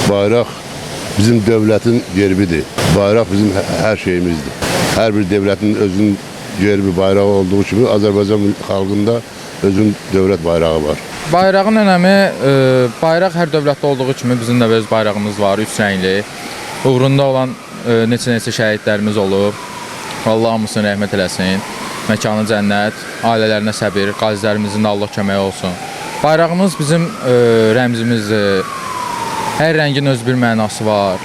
Bayraq bizim dövlətin gerbidir. Bayraq bizim hər şeyimizdir. Hər bir dövlətin özünün gerbi, bayrağı olduğu kimi Azərbaycan xalqında özünün dövlət bayrağı var. Bayrağın önəmi, bayraq hər dövlətdə olduğu kimi bizim də öz bayrağımız var, üç rəngli. Uğrunda olan neçə şəhidlərimiz olub. Allah hamısını rəhmət eləsin. Məkanı cənnət, ailələrinə səbir, qazilərimizin də Allah köməyi olsun. Bayrağımız bizim rəmzimizdir. Hər rəngin öz bir mənası var.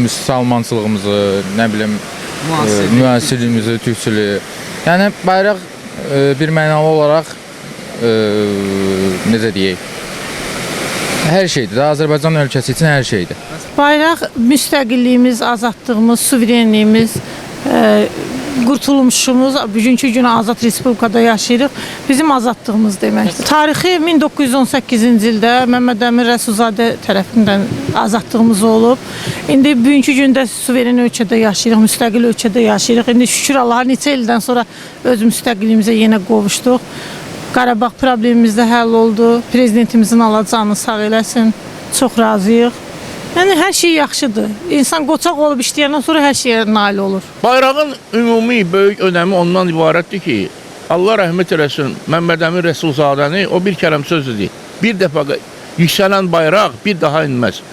Müsəlmançılığımızı, nə bilim, müəssirliyimizi, türkçülüyü. Yəni bayraq bir mənalı olaraq necə deyək? Hər şeydir. Azərbaycan ölkəsi üçün hər şeydir. Bayraq müstəqilliyimiz, azadlığımız, suverenliyimiz, qurtulmuşumuz, bugünkü gün azad respublikada yaşayırıq, bizim azadlığımız deməkdir. Tarixi 1918-ci ildə Məmməd Əmin Rəsulzadə tərəfindən azadlığımız olub. İndi bugünkü gündə suveren ölkədə yaşayırıq, müstəqil ölkədə yaşayırıq. İndi şükür Allaha neçə ildən sonra öz müstəqilliyimizə yenə qovuşduq. Qarabağ problemimiz də həll oldu. Prezidentimizin Allah canını sağ eləsin. Çox razıyıq. Yəni hər şey yaxşıdır. İnsan qoçaq olub işləyəndən sonra hər şeyə nail olur. Bayrağın ümumi böyük önəmi ondan ibarətdir ki, Allah rəhmət eləsin Məmməd Əmin Rəsulzadəni o bir kələm söz dedi. Bir dəfə yüksələn bayraq bir daha inməz.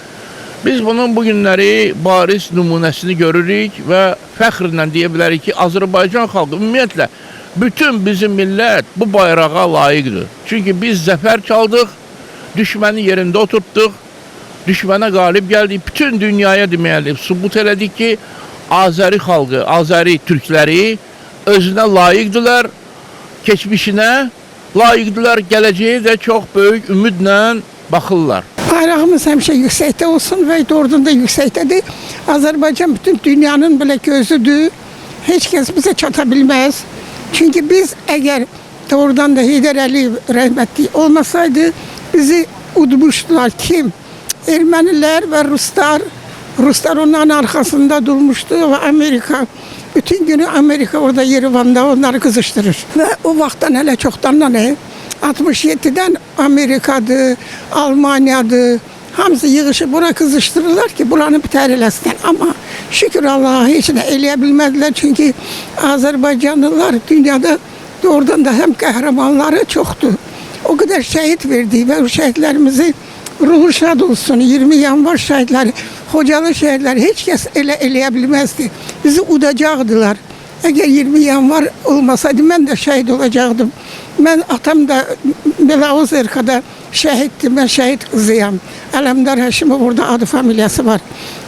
Biz bunun bu günləri bariz nümunəsini görürük və fəxrlə deyə bilərik ki, Azərbaycan xalqı ümumiyyətlə bütün bizim millət bu bayrağa layiqdir. Çünki biz zəfər çaldıq, düşməni yerində oturtduq, düşmənə qalib gəldik, bütün dünyaya deməli sübut elədik ki, Azəri xalqı, Azəri türkləri özünə layiqdilər, keçmişinə layiqdilər, gələcəyə də çox böyük ümidlə baxırlar. Bayrağımız həmişə yüksəkdə olsun və doğrudan da yüksəkdədir. Azərbaycan bütün dünyanın belə gözüdür, heç kəs bizə çata bilməz. Çünki biz əgər doğrudan da Heydər Əliyev rəhmətli olmasaydı, bizi udmuşdular. Kim? Ermənilər və Ruslar. Ruslar onların arkasında durmuşdu və Amerika, bütün günü Amerika orada Yerevanda onları kızıştırır. Və o vaxtdan hələ çoxdan 67'den Amerika'dır, Almanya'dır, hamısı yığışıb buna kızıştırırlar ki buranı bitər eləsinlər. Amma şükür Allah'a heç nə eləyə bilmədilər. Çünki Azərbaycanlılar dünyada doğrudan da həm qəhrəmanları çoxdur. O qədər şəhid verdi və o şəhidlərimizi ruhu şad olsun. 20 yanvar şəhidləri, Xocalı şəhidləri heç kəs eləyə bilməzdi. Bizi udacaqdılar. Əgər 20 yanvar olmasaydı mən də şəhid olacaqdım. Mən atam da Belavuz Erka'da şəhiddir. Mən şəhid qızıyam. Ələmdar Həşimov orada adı familiyası var.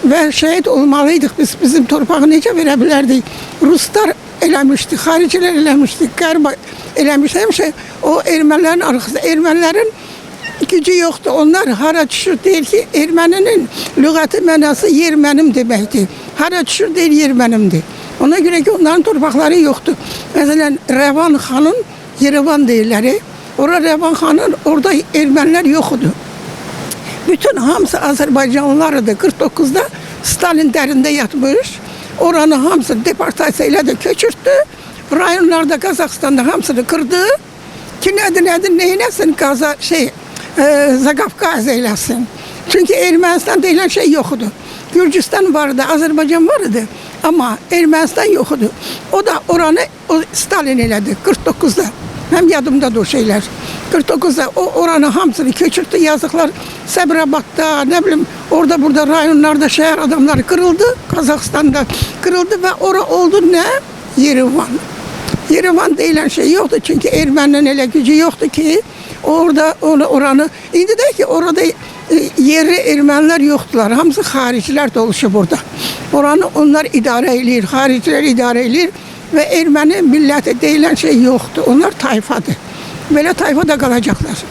Və şəhid olmalıydıq. Biz bizim torpağı necə verə bilərdik? Ruslar eləmişdi, xaricilər eləmişdi, qərb eləmişdi. Həmişə o ermənilərin arxasında, ermənilərin gücü yoxdur. Onlar hara düşür deyir ki, erməninin lüğəti mənası yer mənim deməkdir. Hara düşür deyir yer mənimdir. Ona görə ki onların torpaqları yoxdur. Məsələn, Rəvan xanın Yerevan deyirlər. Orada Rəvan xanın orada ermənilər yoxdur. Bütün hamısı Azərbaycanlılarıdır. 49'da Stalin dərində yatmış. Oranı hamısı deportasiya ilə də köçürtdü. Rayonlarda Qazaxstanda hamısını qırdı. Ki nədir, neynəsin Zaqafqaz eyləsin. Çünki Ermənistan deyilən şey yoxdur. Gürcistan vardı, Azərbaycan vardı. Amma Ermənistan yoxdur. O da oranı Stalin elədi 49'da. Həm yadımdadır o şeylər. 49'da o oranı hamısını köçürtdü. Yazıqlar Səbrabadda, nə bilim, orada burada rayonlarda şəhər adamları qırıldı. Qazaxstanda qırıldı və ora oldu nə? Yerevan. Yerevan deyilən şey yoxdur. Çünki erməninin elə gücü yoxdur ki, orada oranı, indi də ki orada yerli ermənilər yoxdular. Hamısı xaricilər doluşub orada. Oranı onlar idarə edir, xaricilər idarə edir və erməni milləti deyilən şey yoxdur. Onlar tayfadır. Belə tayfada qalacaqlar.